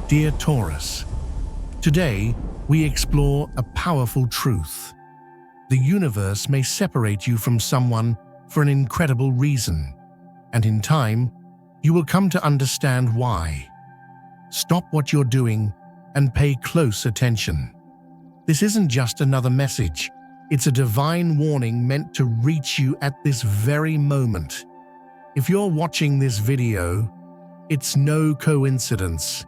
Dear Taurus, today we explore a powerful truth. The universe may separate you from someone for an incredible reason, and in time, you will come to understand why. Stop what you're doing and pay close attention. This isn't just another message, it's a divine warning meant to reach you at this very moment. If you're watching this video, it's no coincidence.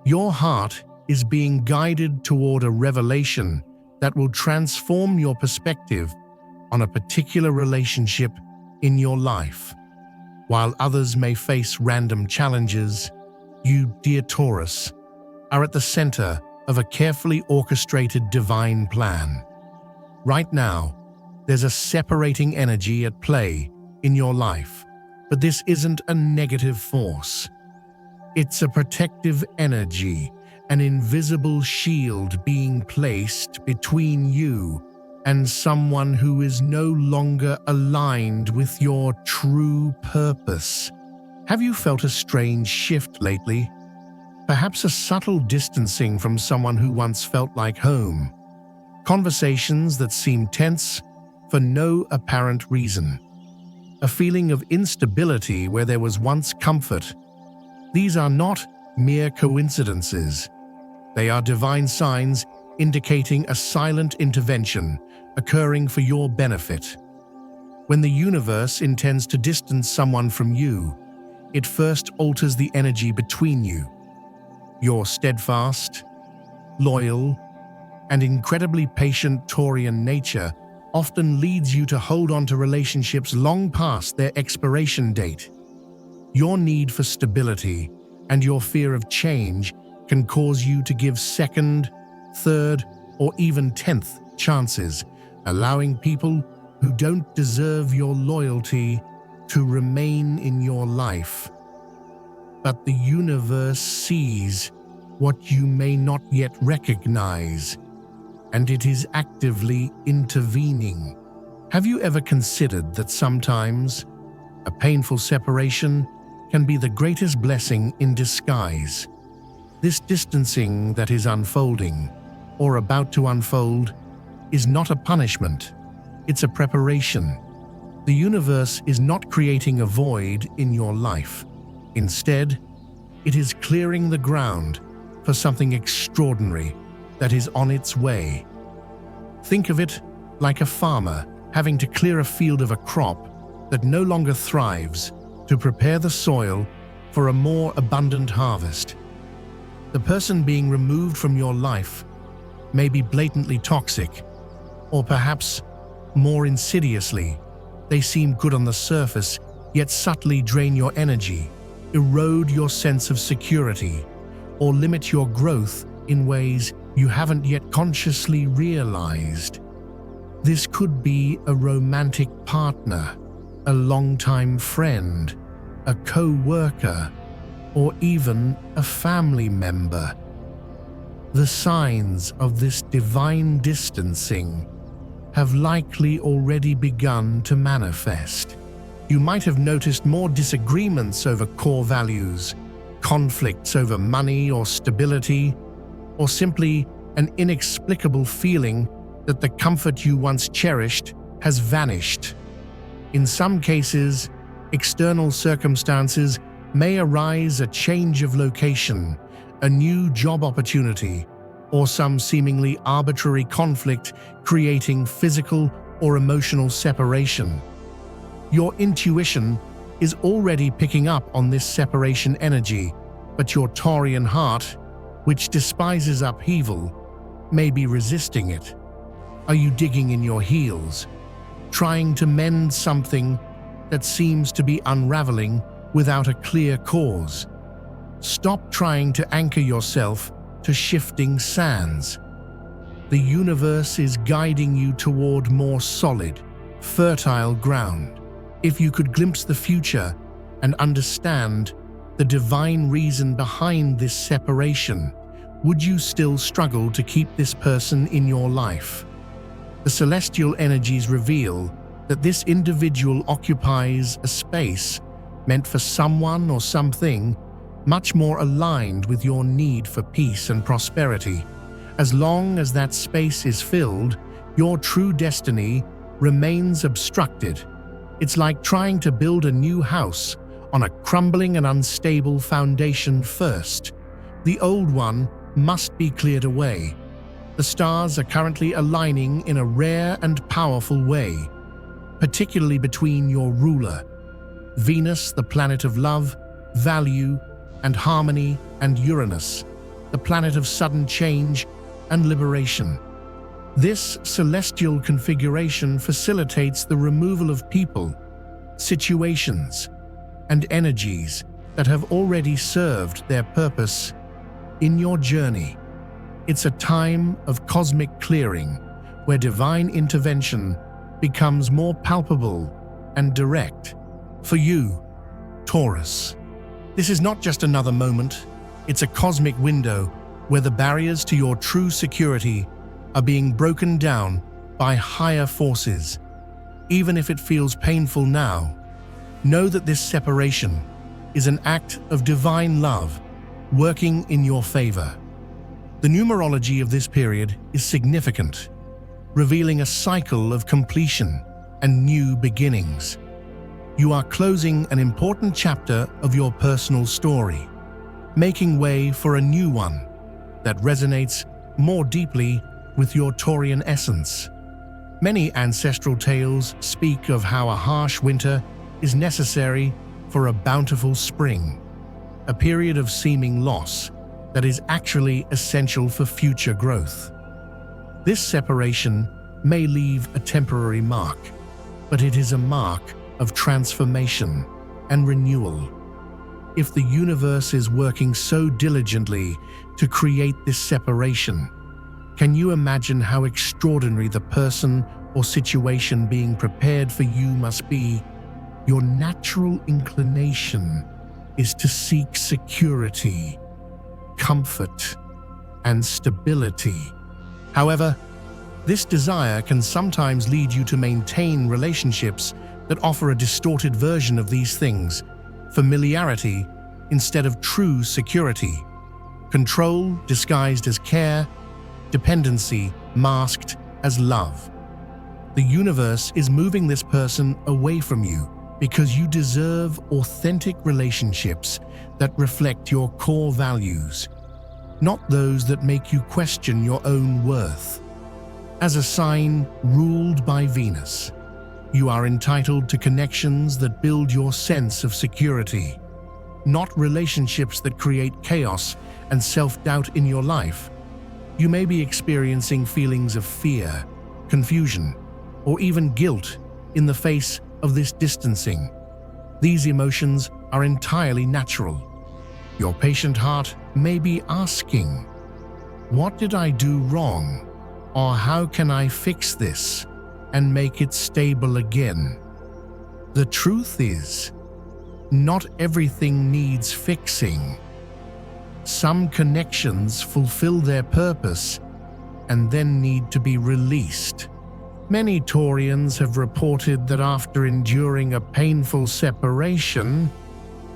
Your heart is being guided toward a revelation that will transform your perspective on a particular relationship in your life. While others may face random challenges, you, dear Taurus, are at the center of a carefully orchestrated divine plan. Right now, there's a separating energy at play in your life, but this isn't a negative force. It's a protective energy, an invisible shield being placed between you and someone who is no longer aligned with your true purpose. Have you felt a strange shift lately? Perhaps a subtle distancing from someone who once felt like home. Conversations that seem tense for no apparent reason. A feeling of instability where there was once comfort. These are not mere coincidences. They are divine signs indicating a silent intervention occurring for your benefit. When the universe intends to distance someone from you, it first alters the energy between you. Your steadfast, loyal, and incredibly patient Taurian nature often leads you to hold on to relationships long past their expiration date. Your need for stability and your fear of change can cause you to give second, third, or even 10th chances, allowing people who don't deserve your loyalty to remain in your life. But the universe sees what you may not yet recognize, and it is actively intervening. Have you ever considered that sometimes a painful separation can be the greatest blessing in disguise? This distancing that is unfolding, or about to unfold, is not a punishment, it's a preparation. The universe is not creating a void in your life. Instead, it is clearing the ground for something extraordinary that is on its way. Think of it like a farmer having to clear a field of a crop that no longer thrives to prepare the soil for a more abundant harvest. The person being removed from your life may be blatantly toxic, or perhaps more insidiously, they seem good on the surface, yet subtly drain your energy, erode your sense of security, or limit your growth in ways you haven't yet consciously realized. This could be a romantic partner, a longtime friend, a co-worker, or even a family member. The signs of this divine distancing have likely already begun to manifest. You might have noticed more disagreements over core values, conflicts over money or stability, or simply an inexplicable feeling that the comfort you once cherished has vanished. In some cases, external circumstances may arise: a change of location, a new job opportunity, or some seemingly arbitrary conflict creating physical or emotional separation. Your intuition is already picking up on this separation energy, but your Taurian heart, which despises upheaval, may be resisting it. Are you digging in your heels, trying to mend something that seems to be unraveling without a clear cause? Stop trying to anchor yourself to shifting sands. The universe is guiding you toward more solid, fertile ground. If you could glimpse the future and understand the divine reason behind this separation, would you still struggle to keep this person in your life? The celestial energies reveal that this individual occupies a space meant for someone or something much more aligned with your need for peace and prosperity. As long as that space is filled, your true destiny remains obstructed. It's like trying to build a new house on a crumbling and unstable foundation first. The old one must be cleared away. The stars are currently aligning in a rare and powerful way, particularly between your ruler, Venus, the planet of love, value, and harmony, and Uranus, the planet of sudden change and liberation. This celestial configuration facilitates the removal of people, situations, and energies that have already served their purpose in your journey. It's a time of cosmic clearing where divine intervention becomes more palpable and direct. For you, Taurus, this is not just another moment, it's a cosmic window where the barriers to your true security are being broken down by higher forces. Even if it feels painful now, know that this separation is an act of divine love working in your favor. The numerology of this period is significant, revealing a cycle of completion and new beginnings. You are closing an important chapter of your personal story, making way for a new one that resonates more deeply with your Taurian essence. Many ancestral tales speak of how a harsh winter is necessary for a bountiful spring, a period of seeming loss that is actually essential for future growth. This separation may leave a temporary mark, but it is a mark of transformation and renewal. If the universe is working so diligently to create this separation, can you imagine how extraordinary the person or situation being prepared for you must be? Your natural inclination is to seek security, comfort, and stability. However, this desire can sometimes lead you to maintain relationships that offer a distorted version of these things, familiarity instead of true security, control disguised as care, dependency masked as love. The universe is moving this person away from you because you deserve authentic relationships that reflect your core values, not those that make you question your own worth. As a sign ruled by Venus, you are entitled to connections that build your sense of security, not relationships that create chaos and self-doubt in your life. You may be experiencing feelings of fear, confusion, or even guilt in the face of this distancing. These emotions are entirely natural. Your patient heart may be asking, "What did I do wrong?" or "How can I fix this and make it stable again?" The truth is, not everything needs fixing. Some connections fulfill their purpose and then need to be released. Many Taurians have reported that after enduring a painful separation,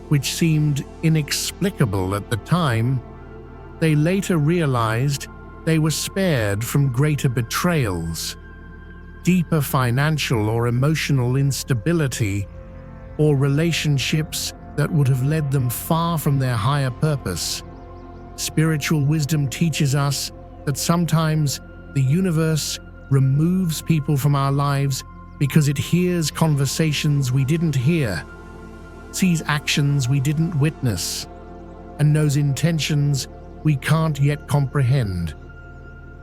which seemed inexplicable at the time, they later realized they were spared from greater betrayals, deeper financial or emotional instability, or relationships that would have led them far from their higher purpose. Spiritual wisdom teaches us that sometimes the universe removes people from our lives because it hears conversations we didn't hear, sees actions we didn't witness, and knows intentions we can't yet comprehend.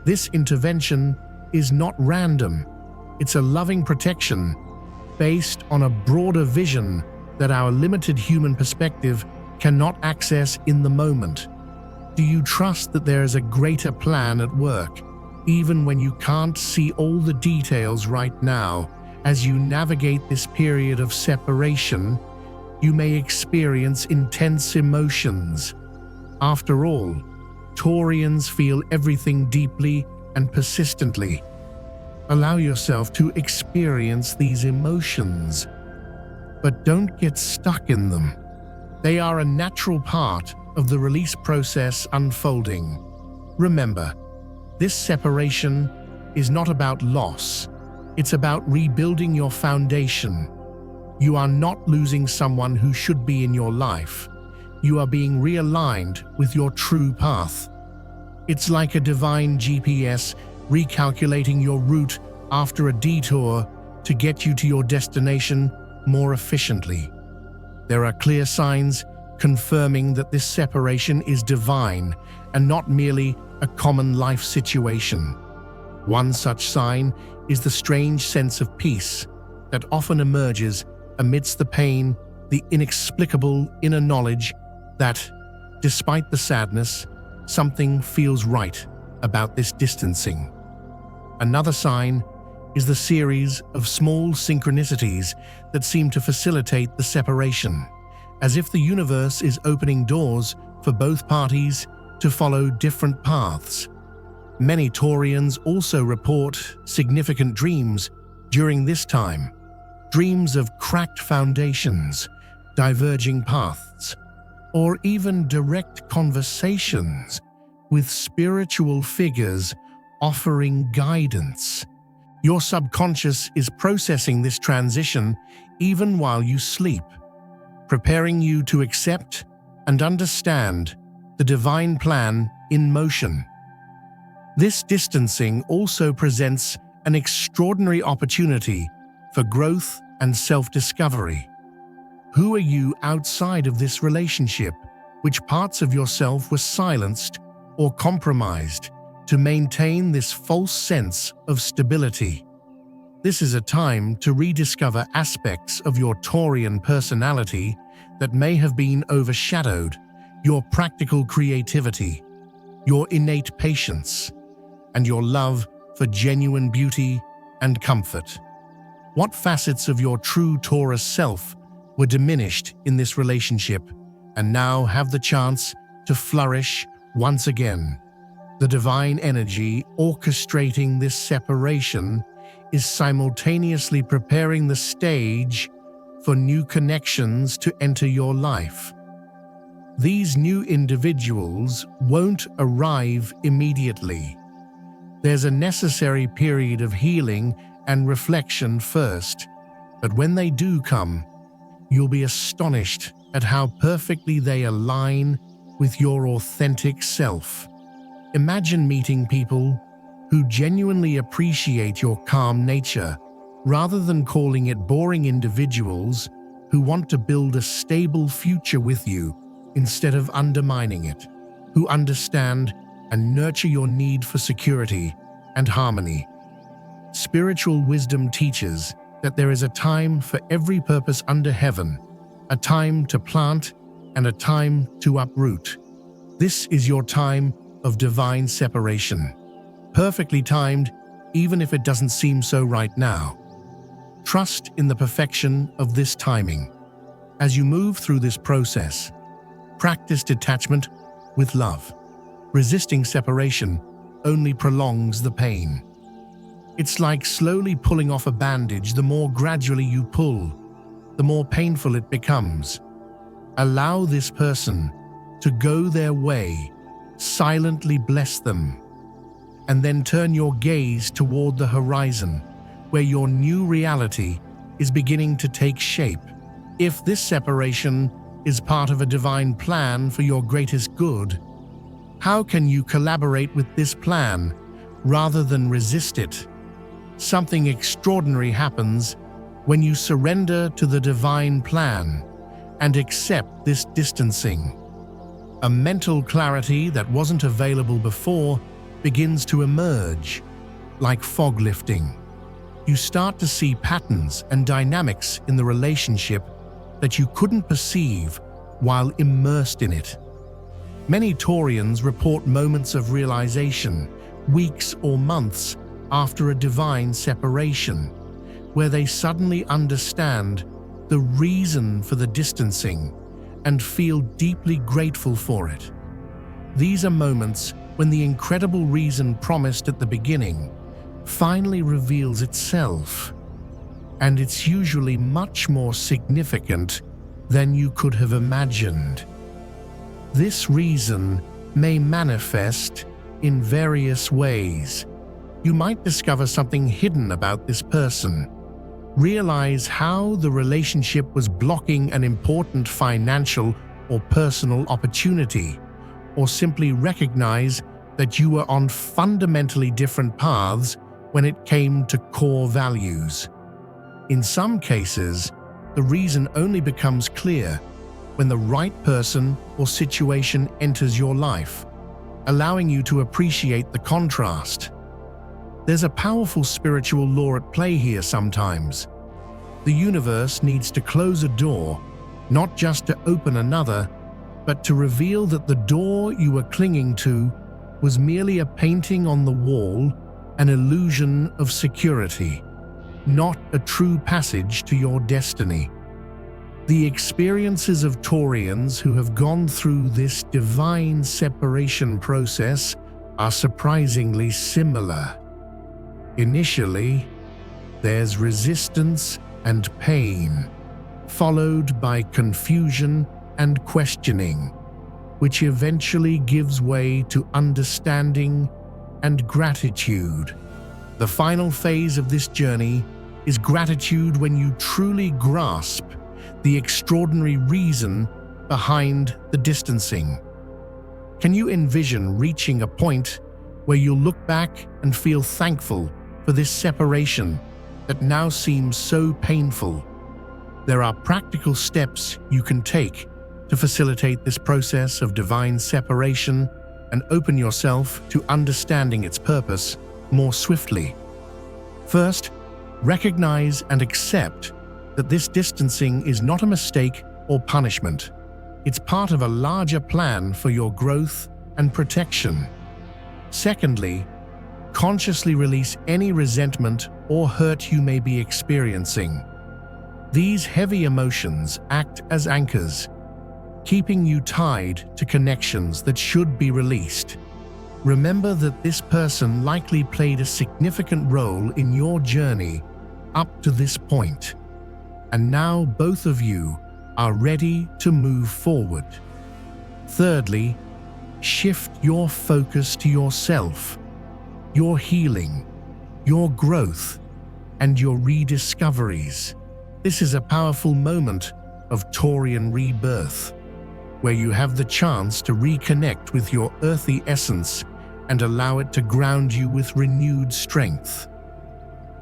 This intervention is not random. It's a loving protection based on a broader vision that our limited human perspective cannot access in the moment. Do you trust that there is a greater plan at work, even when you can't see all the details right now? As you navigate this period of separation, you may experience intense emotions. After all, Taurians feel everything deeply and persistently. Allow yourself to experience these emotions, but don't get stuck in them. They are a natural part of the release process unfolding. Remember, this separation is not about loss. It's about rebuilding your foundation. You are not losing someone who should be in your life. You are being realigned with your true path. It's like a divine GPS recalculating your route after a detour to get you to your destination more efficiently. There are clear signs confirming that this separation is divine and not merely a common life situation. One such sign is the strange sense of peace that often emerges amidst the pain, the inexplicable inner knowledge that, despite the sadness, something feels right about this distancing. Another sign is the series of small synchronicities that seem to facilitate the separation, as if the universe is opening doors for both parties to follow different paths. Many Taurians also report significant dreams during this time, dreams of cracked foundations, diverging paths, or even direct conversations with spiritual figures offering guidance. Your subconscious is processing this transition even while you sleep, preparing you to accept and understand the divine plan in motion. This distancing also presents an extraordinary opportunity for growth and self-discovery. Who are you outside of this relationship? Which parts of yourself were silenced or compromised to maintain this false sense of stability? This is a time to rediscover aspects of your Taurian personality that may have been overshadowed: your practical creativity, your innate patience, and your love for genuine beauty and comfort. What facets of your true Taurus self were diminished in this relationship and now have the chance to flourish once again? The divine energy orchestrating this separation is simultaneously preparing the stage for new connections to enter your life. These new individuals won't arrive immediately. There's a necessary period of healing and reflection first, but when they do come, you'll be astonished at how perfectly they align with your authentic self. Imagine meeting people who genuinely appreciate your calm nature, rather than calling it boring individuals who want to build a stable future with you instead of undermining it, who understand and nurture your need for security and harmony. Spiritual wisdom teaches that there is a time for every purpose under heaven, a time to plant and a time to uproot. This is your time of divine separation, perfectly timed even if it doesn't seem so right now. Trust in the perfection of this timing. As you move through this process, practice detachment with love. Resisting separation only prolongs the pain. It's like slowly pulling off a bandage. The more gradually you pull, the more painful it becomes. Allow this person to go their way, silently bless them, and then turn your gaze toward the horizon, where your new reality is beginning to take shape. If this separation is part of a divine plan for your greatest good, how can you collaborate with this plan rather than resist it? Something extraordinary happens when you surrender to the divine plan and accept this distancing. A mental clarity that wasn't available before begins to emerge, like fog lifting. You start to see patterns and dynamics in the relationship that you couldn't perceive while immersed in it. Many Taurians report moments of realization, weeks or months after a divine separation, where they suddenly understand the reason for the distancing and feel deeply grateful for it. These are moments when the incredible reason promised at the beginning finally reveals itself, and it's usually much more significant than you could have imagined. This reason may manifest in various ways. You might discover something hidden about this person, realize how the relationship was blocking an important financial or personal opportunity, or simply recognize that you were on fundamentally different paths when it came to core values. In some cases, the reason only becomes clear when the right person or situation enters your life, allowing you to appreciate the contrast. There's a powerful spiritual law at play here sometimes. The universe needs to close a door, not just to open another, but to reveal that the door you were clinging to was merely a painting on the wall, an illusion of security, not a true passage to your destiny. The experiences of Taurians who have gone through this divine separation process are surprisingly similar. Initially, there's resistance and pain, followed by confusion and questioning, which eventually gives way to understanding and gratitude. The final phase of this journey is gratitude, when you truly grasp the extraordinary reason behind the distancing. Can you envision reaching a point where you'll look back and feel thankful for this separation that now seems so painful? There are practical steps you can take to facilitate this process of divine separation and open yourself to understanding its purpose more swiftly. First, recognize and accept that this distancing is not a mistake or punishment. It's part of a larger plan for your growth and protection. Secondly, consciously release any resentment or hurt you may be experiencing. These heavy emotions act as anchors, keeping you tied to connections that should be released. Remember that this person likely played a significant role in your journey up to this point, and now both of you are ready to move forward. Thirdly, shift your focus to yourself, your healing, your growth, and your rediscoveries. This is a powerful moment of Taurian rebirth, where you have the chance to reconnect with your earthy essence and allow it to ground you with renewed strength.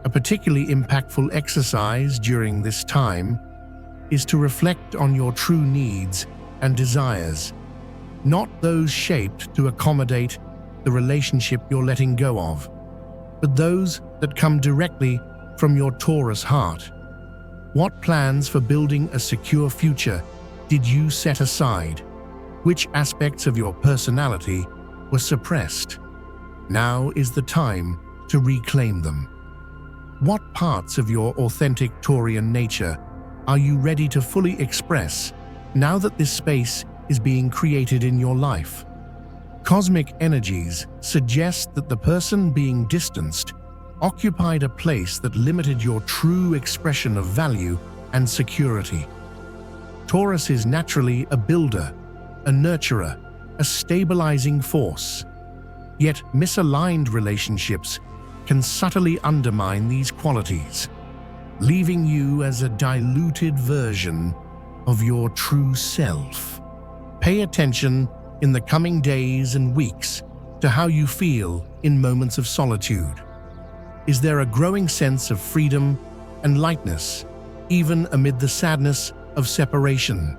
A particularly impactful exercise during this time is to reflect on your true needs and desires, not those shaped to accommodate the relationship you're letting go of, but those that come directly from your Taurus heart. What plans for building a secure future did you set aside? Which aspects of your personality were suppressed? Now is the time to reclaim them. What parts of your authentic Taurian nature are you ready to fully express now that this space is being created in your life? Cosmic energies suggest that the person being distanced occupied a place that limited your true expression of value and security. Taurus is naturally a builder, a nurturer, a stabilizing force. Yet misaligned relationships can subtly undermine these qualities, leaving you as a diluted version of your true self. Pay attention in the coming days and weeks to how you feel in moments of solitude. Is there a growing sense of freedom and lightness, even amid the sadness of separation?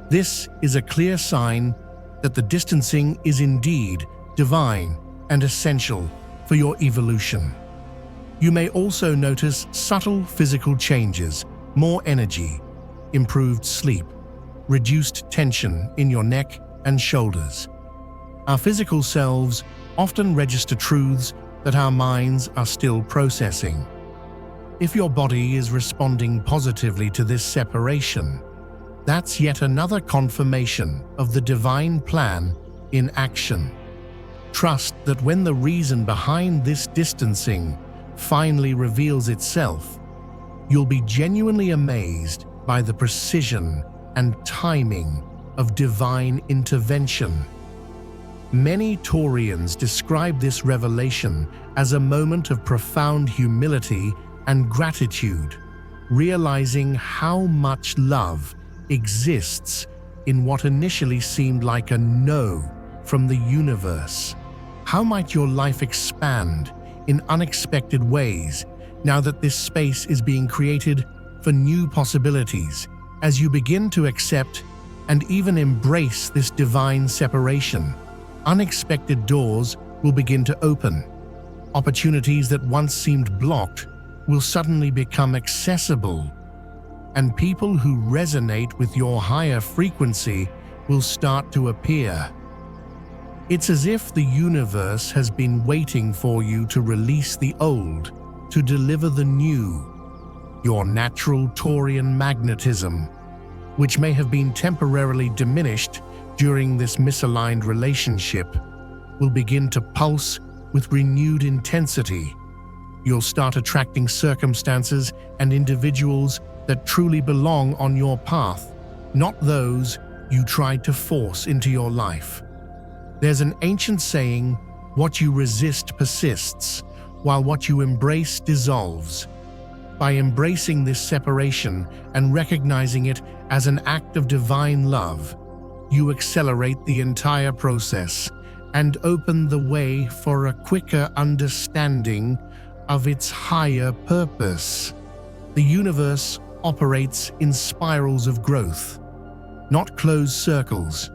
This is a clear sign that the distancing is indeed divine and essential for your evolution. You may also notice subtle physical changes, more energy, improved sleep, reduced tension in your neck and shoulders. Our physical selves often register truths that our minds are still processing. If your body is responding positively to this separation, that's yet another confirmation of the divine plan in action. Trust that when the reason behind this distancing finally reveals itself, you'll be genuinely amazed by the precision and timing of divine intervention. Many Taurians describe this revelation as a moment of profound humility and gratitude, realizing how much love exists in what initially seemed like a no from the universe. How might your life expand in unexpected ways now that this space is being created for new possibilities as you begin to accept and even embrace this divine separation? Unexpected doors will begin to open. Opportunities that once seemed blocked will suddenly become accessible, and people who resonate with your higher frequency will start to appear. It's as if the universe has been waiting for you to release the old, to deliver the new. Your natural Taurian magnetism, which may have been temporarily diminished during this misaligned relationship, will begin to pulse with renewed intensity. You'll start attracting circumstances and individuals that truly belong on your path, not those you tried to force into your life. There's an ancient saying, "What you resist persists, while what you embrace dissolves." By embracing this separation and recognizing it as an act of divine love, you accelerate the entire process and open the way for a quicker understanding of its higher purpose. The universe operates in spirals of growth, not closed circles.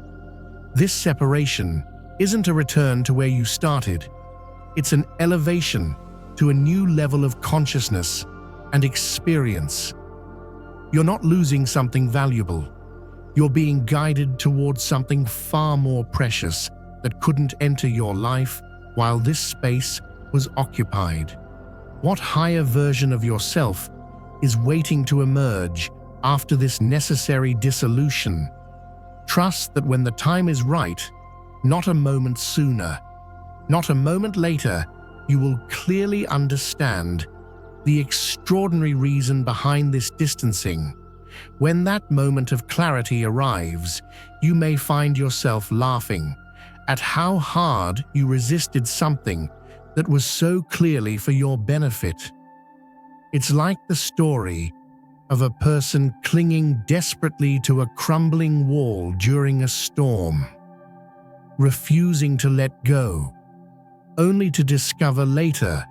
This separation isn't a return to where you started. It's an elevation to a new level of consciousness and experience. You're not losing something valuable. You're being guided towards something far more precious that couldn't enter your life while this space was occupied. What higher version of yourself is waiting to emerge after this necessary dissolution? Trust that when the time is right, not a moment sooner, not a moment later, you will clearly understand the extraordinary reason behind this distancing. When that moment of clarity arrives, you may find yourself laughing at how hard you resisted something that was so clearly for your benefit. It's like the story of a person clinging desperately to a crumbling wall during a storm, refusing to let go, only to discover later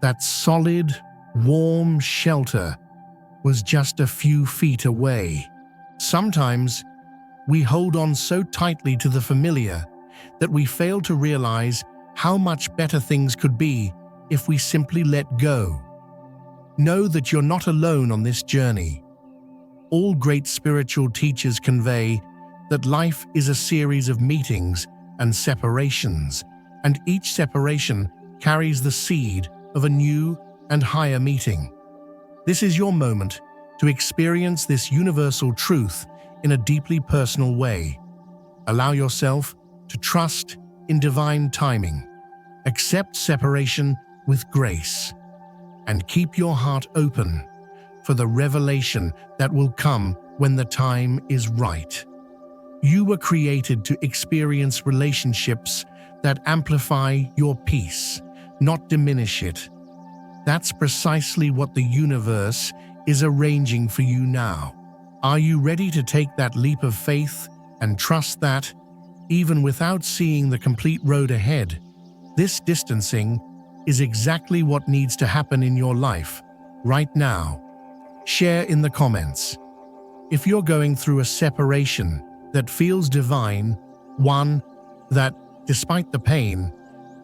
that solid, warm shelter was just a few feet away. Sometimes we hold on so tightly to the familiar that we fail to realize how much better things could be if we simply let go. Know that you're not alone on this journey. All great spiritual teachers convey that life is a series of meetings and separations, and each separation carries the seed of a new and higher meeting. This is your moment to experience this universal truth in a deeply personal way. Allow yourself to trust in divine timing. Accept separation with grace, and keep your heart open for the revelation that will come when the time is right. You were created to experience relationships that amplify your peace, not diminish it. That's precisely what the universe is arranging for you now. Are you ready to take that leap of faith and trust that, even without seeing the complete road ahead, this distancing is exactly what needs to happen in your life right now? Share in the comments. If you're going through a separation that feels divine, one that, despite the pain,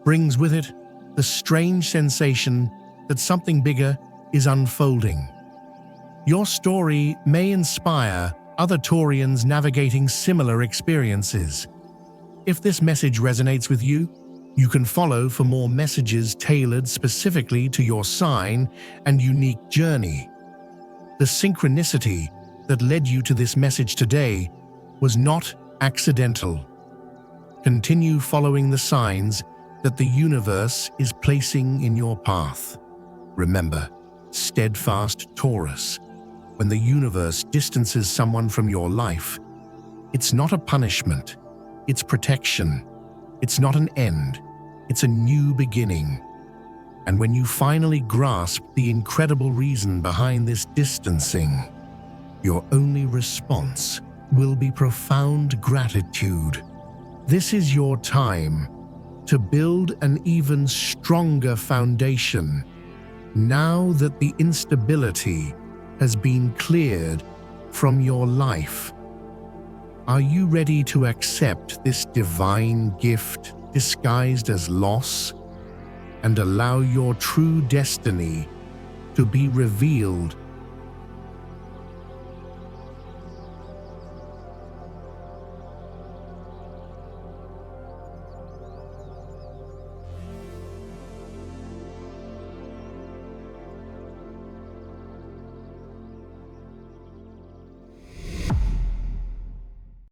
brings with it the strange sensation that something bigger is unfolding. Your story may inspire other Taurians navigating similar experiences. If this message resonates with you, you can follow for more messages tailored specifically to your sign and unique journey. The synchronicity that led you to this message today was not accidental. Continue following the signs that the universe is placing in your path. Remember, steadfast Taurus, When the universe distances someone from your life, it's not a punishment, it's protection. It's not an end, it's a new beginning. And when you finally grasp the incredible reason behind this distancing, your only response will be profound gratitude. This is your time to build an even stronger foundation. Now that the instability has been cleared from your life, are you ready to accept this divine gift disguised as loss and allow your true destiny to be revealed